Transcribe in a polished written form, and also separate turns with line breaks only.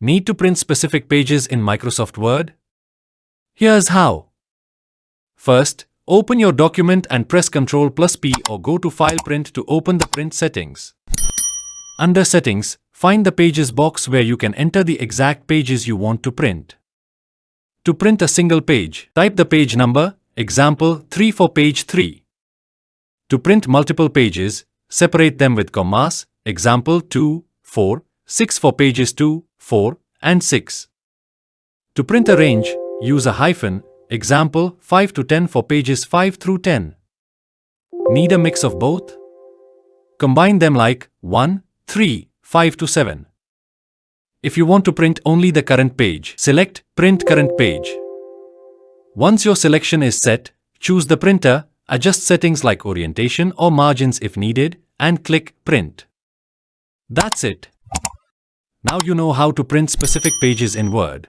Need to print specific pages in Microsoft Word? Here's how. First, open your document and press Ctrl+P or go to File Print to open the print settings. Under Settings, find the Pages box where you can enter the exact pages you want to print. To print a single page, type the page number, example 3 for page 3. To print multiple pages, separate them with commas, example 2, 4, 6 for pages 2, 4, and 6. To print a range, use a hyphen, example 5 to 10 for pages 5 through 10. Need a mix of both? Combine them like 1, 3, 5 to 7. If you want to print only the current page, select Print Current Page. Once your selection is set, choose the printer, adjust settings like orientation or margins if needed, and click Print. That's it. Now you know how to print specific pages in Word.